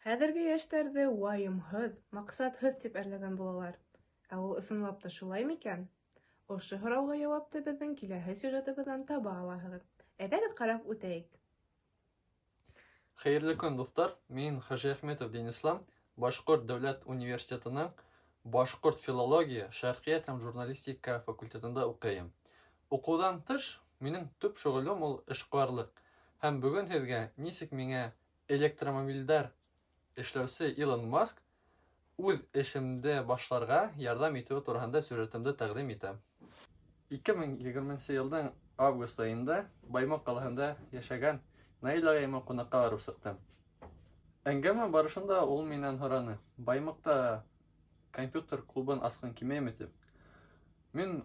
Хәзерге яшьтәрҙе вайымһыҙ, маҡсатһыҙ тип әрләгән булалар. Ә ул ысынлап та шулай микән? Ошо һорауға яуапты беҙҙең киләһе сюжетыбыҙҙан таба алаһығыҙ. Әйҙәгеҙ ҡарап үтәйек. Хәйерле көн, дуҫтар. Мин Хажи Әхметов Денислам, Башҡорт дәүләт университетының Башҡорт филология, шәрҡиәт һәм журналистика факультетында уҡыйым. Уҡыуҙан тыш, минең төп шөғөлөм ул эшҡыуарлыҡ. Һәм бөгөн һеҙгә нисек миңә электромобилдәр эшләүсе Илон Маск үҙ эшемде башларға ярҙам итеүе тураһында сюжетымды тәҡдим итәм. 2020 йылдың август айында Баймаҡ ҡалаһында йәшәгән Наил ағайыма ҡунаҡҡа барып сыҡтым. Әңгәмә барышында ул минән һораны: Баймаҡта компьютер клубын асҡан килмәйме тип. Мин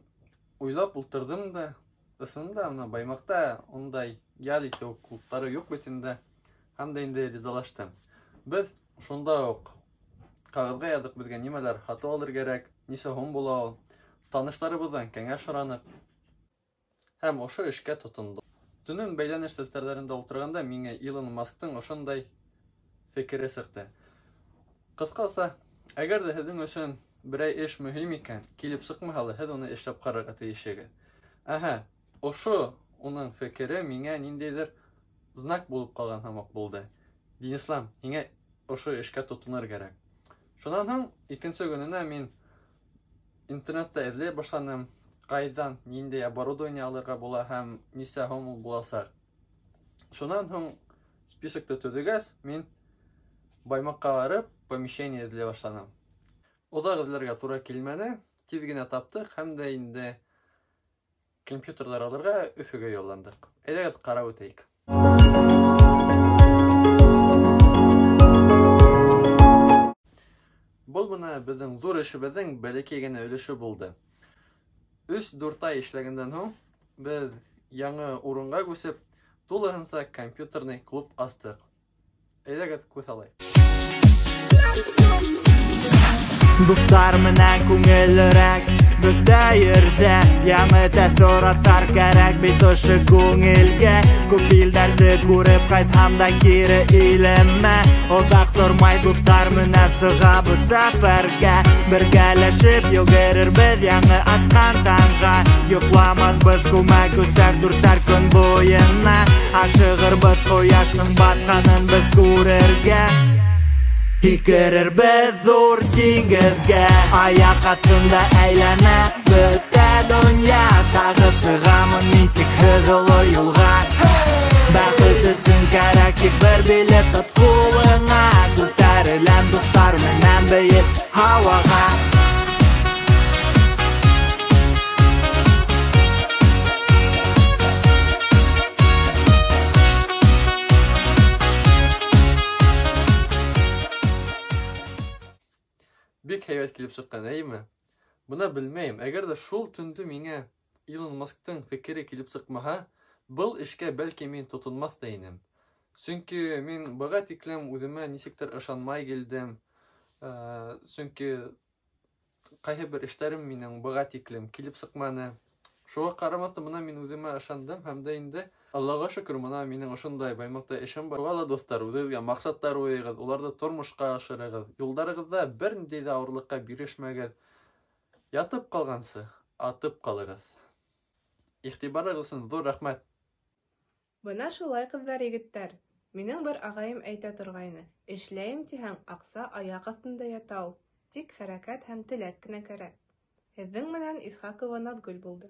уйлап ултырҙым да, ысынында Баймаҡта ундай ял итеү клубтары юҡ бит инде, һәм дә инде ризалаштым. Беҙ шунда уҡ ҡағыҙға яҙҙыҡ, беҙгә нимәләр һатып алыр кәрәк, нисә һум була ул. Таныштарыбыҙҙан кәңәш һораныҡ һәм ошо эшкә тотондоҡ. Төнөн бәйләнеш селтәрҙәрендә ултырғанда миңә Илон Масктың ошондай фекере сыҡты. Ҡыҫҡаса, әгәр ҙә һеҙҙең өсөн берәй эш мөһим икән, килеп сыҡмаһа ла, һеҙ уны эшләп ҡарарға тейешһегеҙ. Ошо уның фекере миңә ниндәйҙер знак булып ҡалған һымаҡ булды. Денислам, һиңә ошо эшкә тотонор кәрәк. Шунан һуң икенсе көнөнә мин интернетта эҙләй башланым, ҡайҙан, ниндәй оборудование алырға була һәм нисә һум ул буласаҡ. Шунан һуң списокты төҙөгәс, мин Баймаҡҡа барып, помещение эҙләй башланым. Оҙаҡ эҙләргә тура килмәне, тиҙ генә таптыҡ һәм дә инде компьютерлар алырға Өфөгә юлландыҡ. Әйҙәгеҙ ҡарап үтәйек. Был бына беҙҙең ҙур эшебеҙҙең бәләкәй генә өлөшө булды. 3-4 ай эшләгәндән һуң беҙ яңы урынға күсеп, тулыһынса компьютерный клуб астыҡ. Әйҙәгеҙ күҙ алайыҡ. Дуҫтар менән күңеллерәк бөтә ерҙә яңы тәьҫораттар кәрәк бит ошо күңелгә. Күп илдәрҙе күреп ҡайтһам да кире илемә. Оҙаҡ тормай дуҫтар менән сығабыҙ сәфәргә. Бергәләшеп йүгерербеҙ яңы атҡан таңға. Йоҡламаҫбыҙ күмәк-күсәк 4 көн буйына. Ашығырбыҙ ҡояштың батҡанын беҙ күрергә. Һикерербеҙ ҙур диңгеҙгә. Аяҡ аҫтында әйләнә бөтә донъя. Тағы сығамын мин сикһеҙ оло юлға. Бәхет өсөн кәрәк тик бер билет тот ҡулыңа. Күтәреләм дуҫтар менән бейек һауаға. Бик һәйбәт килеп сыҡҡан, әйме? Бына белмәйем, әгәр ҙә шул төндө миңә Илон Масктың фекере килеп сыҡмаһа, был эшкә бәлки мин тотонмаҫ та инем. Сөнки мин быға тиклем үҙемә нисектер ышанмай килдем. Сөнки ҡайһы бер эштәрем минең быға тиклем килеп сыҡманы. Шуға ҡарамаҫтан бына мин үҙемә ышандым һәм дә инде Аллаға шөкөр, бына минең ошондай Баймаҡта эшем бар. Шуға ла дуҫтар, үҙегеҙгә маҡсаттар ҡуйығыҙ, уларҙы тормошҡа ашырығыҙ, юлдарығыҙҙа бер ниндәй ҙә ауырлыҡҡа бирешмәгеҙ. Ятып ҡалғансы, атып ҡалығыҙ. Иғтибарығыҙ өсөн ҙур рәхмәт. Бына шулай, ҡыҙҙар, егеттәр. Минең бер ағайым әйтә торғайны: эшләйем тиһәң, аҡса аяҡ аҫтында ята ул. Тик хәрәкәт һәм теләк кенә кәрәк. Һеҙҙең менән Исхаҡова Наҙгөл булды.